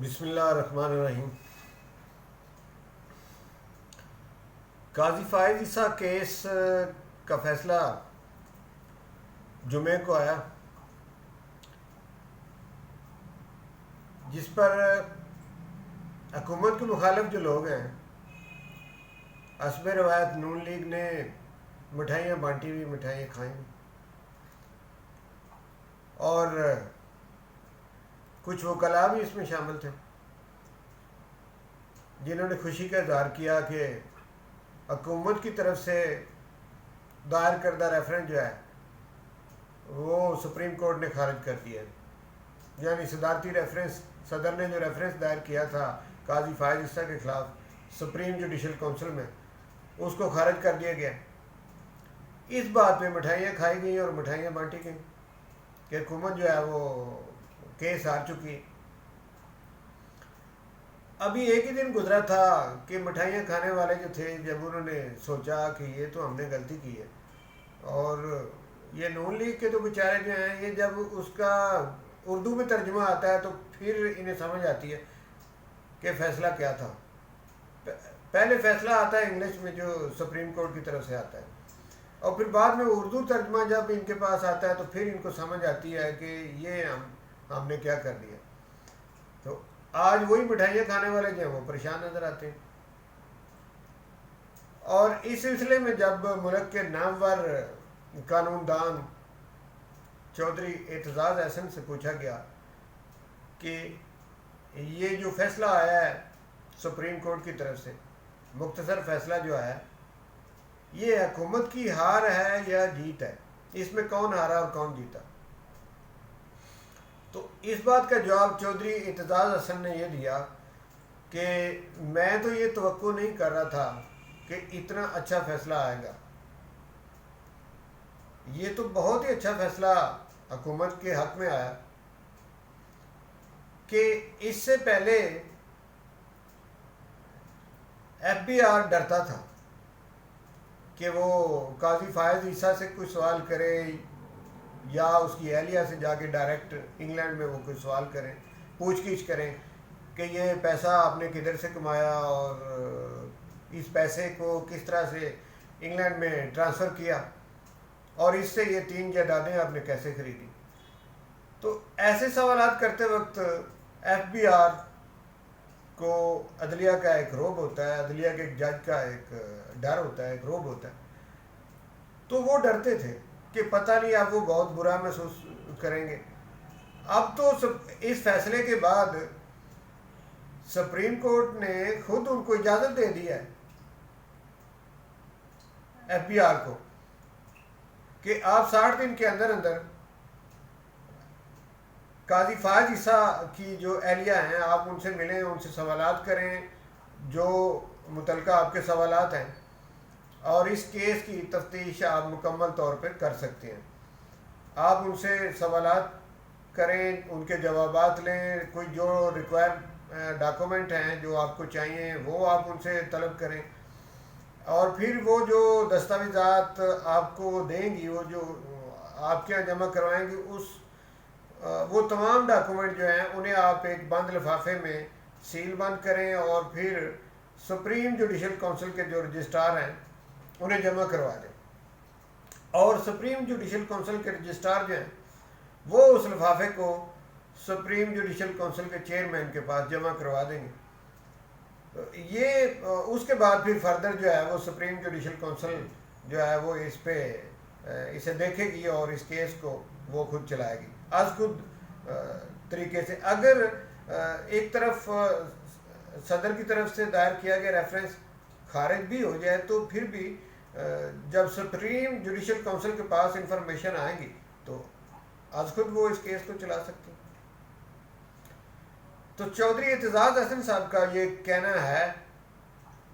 بسم اللہ الرحمن الرحیم۔ قاضی فائز عیسیٰ کیس کا فیصلہ جمعے کو آیا، جس پر حکومت کے مخالف جو لوگ ہیں، حسب روایت نون لیگ نے مٹھائیاں بانٹی ہوئی، مٹھائیاں کھائیں، اور کچھ وکلاء بھی اس میں شامل تھے جنہوں نے خوشی کا اظہار کیا کہ حکومت کی طرف سے دائر کردہ ریفرنس جو ہے وہ سپریم کورٹ نے خارج کر دیا ہے۔ یعنی صدارتی ریفرنس، صدر نے جو ریفرنس دائر کیا تھا قاضی فائز عیسیٰ کے خلاف سپریم جوڈیشل کونسل میں، اس کو خارج کر دیا گیا۔ اس بات پہ مٹھائیاں کھائی گئیں اور مٹھائیاں بانٹی گئیں کہ حکومت جو ہے وہ کیس ہار چکی۔ ابھی ایک ہی دن گزرا تھا کہ مٹھائیاں کھانے والے جو تھے، جب انہوں نے سوچا کہ یہ تو ہم نے غلطی کی ہے، اور یہ نون لیگ کے تو بیچارے جو ہیں، یہ جب اس کا اردو میں ترجمہ آتا ہے تو پھر انہیں سمجھ آتی ہے کہ فیصلہ کیا تھا۔ پہلے فیصلہ آتا ہے انگلش میں جو سپریم کورٹ کی طرف سے آتا ہے، اور پھر بعد میں اردو ترجمہ جب ان کے پاس آتا ہے تو پھر ان کو سمجھ آتی ہے کہ یہ ہم نے کیا کر دیا۔ تو آج وہی مٹھائیاں کھانے والے جو ہیں وہ پریشان نظر آتے ہیں۔ اور اس سلسلے میں جب ملک کے نامور قانون دان چودھری اعتزاز احسن سے پوچھا گیا کہ یہ جو فیصلہ آیا ہے سپریم کورٹ کی طرف سے، مختصر فیصلہ جو ہے، یہ حکومت کی ہار ہے یا جیت ہے، اس میں کون ہارا اور کون جیتا؟ تو اس بات کا جواب چودھری اعتزاز احسن نے یہ دیا کہ میں تو یہ توقع نہیں کر رہا تھا کہ اتنا اچھا فیصلہ آئے گا۔ یہ تو بہت ہی اچھا فیصلہ حکومت کے حق میں آیا کہ اس سے پہلے ایف بی آر ڈرتا تھا کہ وہ قاضی فائز عیسیٰ سے کوئی سوال کرے یا اس کی اہلیہ سے جا کے ڈائریکٹ انگلینڈ میں وہ کوئی سوال کریں، پوچھ گچھ کریں کہ یہ پیسہ آپ نے کدھر سے کمایا اور اس پیسے کو کس طرح سے انگلینڈ میں ٹرانسفر کیا، اور اس سے یہ 3 جائیدادیں آپ نے کیسے خریدی۔ تو ایسے سوالات کرتے وقت ایف بی آر کو عدلیہ کا ایک روب ہوتا ہے، عدلیہ کے ایک جج کا ایک ڈر ہوتا ہے، ایک روب ہوتا ہے۔ تو وہ ڈرتے تھے کہ پتہ نہیں اب وہ بہت برا محسوس کریں گے۔ اب تو اس فیصلے کے بعد سپریم کورٹ نے خود ان کو اجازت دے دی ہے، ایف بی آر کو، کہ آپ 60 دن کے اندر اندر قاضی فائز عیسیٰ کی جو اہلیہ ہیں آپ ان سے ملیں، ان سے سوالات کریں جو متعلقہ آپ کے سوالات ہیں، اور اس کیس کی تفتیش آپ مکمل طور پہ کر سکتے ہیں۔ آپ ان سے سوالات کریں، ان کے جوابات لیں، کوئی جو ریکوائر ڈاکومنٹ ہیں جو آپ کو چاہیے وہ آپ ان سے طلب کریں، اور پھر وہ جو دستاویزات آپ کو دیں گی، وہ جو آپ کے یہاں جمع کروائیں گی، وہ تمام ڈاکومنٹ جو ہیں انہیں آپ ایک بند لفافے میں سیل بند کریں، اور پھر سپریم جوڈیشل کونسل کے جو رجسٹرار ہیں انہیں جمع کروا دیں، اور سپریم جوڈیشل کونسل کے رجسٹرار جو ہیں وہ اس لفافے کو سپریم جوڈیشل کونسل کے چیئرمین کے پاس جمع کروا دیں گے۔ یہ اس کے بعد پھر فردر جو ہے وہ سپریم جوڈیشل کونسل جو ہے وہ اس پہ اسے دیکھے گی اور اس کیس کو وہ خود چلائے گی از خود طریقے سے۔ اگر ایک طرف صدر کی طرف سے دائر کیا گیا ریفرنس خارج بھی ہو جائے تو پھر بھی جب سپریم جوڈیشل کونسل کے پاس انفارمیشن آئے گی تو از خود وہ اس کیس کو چلا سکتے ہیں۔ تو چودھری اعتزاز احسن صاحب کا یہ کہنا ہے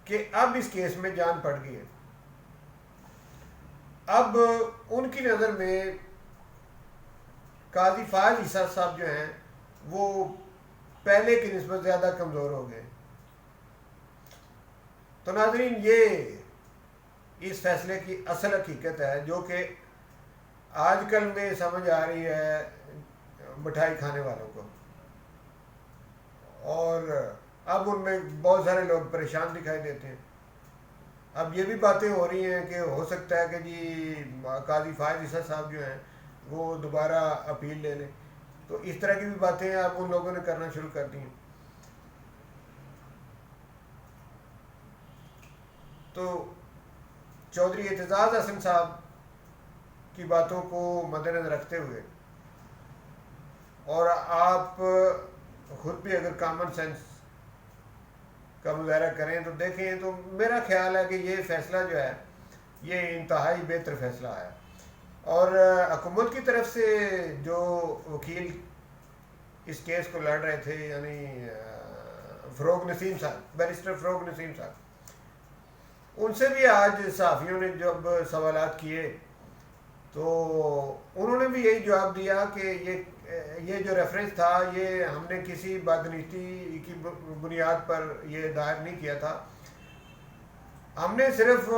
کہ اب اس کیس میں جان پڑ گئی ہے۔ اب ان کی نظر میں قاضی فائز عیسیٰ صاحب جو ہیں وہ پہلے کی نسبت زیادہ کمزور ہو گئے۔ تو ناظرین، یہ اس فیصلے کی اصل حقیقت ہے جو کہ آج کل میں سمجھ آ رہی ہے مٹھائی کھانے والوں کو، اور اب ان میں بہت سارے لوگ پریشان دکھائی دیتے ہیں. اب یہ بھی باتیں ہو رہی ہیں کہ ہو سکتا ہے کہ جی قاضی فائز عیسیٰ صاحب جو ہیں وہ دوبارہ اپیل لے لیں. تو اس طرح کی بھی باتیں اب ان لوگوں نے کرنا شروع کر دی ہیں. تو چودھری اعتزاز حسن صاحب کی باتوں کو مد نظر رکھتے ہوئے اور آپ خود بھی اگر کامن سینس کا مظاہرہ کریں تو دیکھیں تو میرا خیال ہے کہ یہ فیصلہ جو ہے یہ انتہائی بہتر فیصلہ ہے. اور حکومت کی طرف سے جو وکیل اس کیس کو لڑ رہے تھے یعنی فروغ نسیم صاحب، بیرسٹر فروغ نسیم صاحب، ان سے بھی آج صحافیوں نے جب سوالات کیے تو انہوں نے بھی یہی جواب دیا کہ یہ جو ریفرنس تھا یہ ہم نے کسی بدنیتی کی بنیاد پر یہ دائر نہیں کیا تھا. ہم نے صرف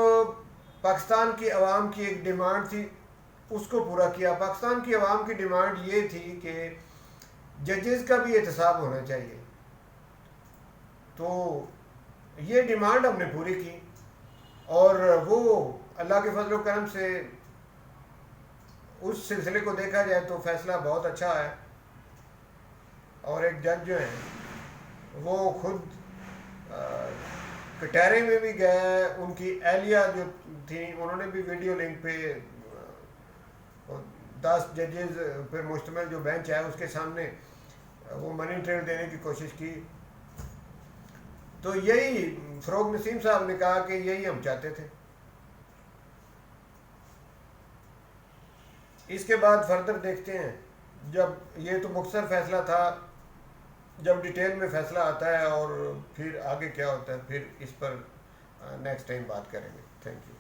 پاکستان کی عوام کی ایک ڈیمانڈ تھی اس کو پورا کیا. پاکستان کی عوام کی ڈیمانڈ یہ تھی کہ ججز کا بھی احتساب ہونا چاہیے. تو یہ ڈیمانڈ ہم نے پوری کی اور وہ اللہ کے فضل و کرم سے اس سلسلے کو دیکھا جائے تو فیصلہ بہت اچھا ہے. اور ایک جج جو ہیں وہ خود کٹہرے میں بھی گئے، ان کی اہلیہ جو تھیں انہوں نے بھی ویڈیو لنک پہ 10 ججز پر مشتمل جو بینچ ہے اس کے سامنے وہ منی ٹریل دینے کی کوشش کی. تو یہی فروغ نسیم صاحب نے کہا کہ یہی ہم چاہتے تھے. اس کے بعد فردر دیکھتے ہیں. جب یہ تو مختصر فیصلہ تھا، جب ڈیٹیل میں فیصلہ آتا ہے اور پھر آگے کیا ہوتا ہے پھر اس پر نیکسٹ ٹائم بات کریں گے. Thank you.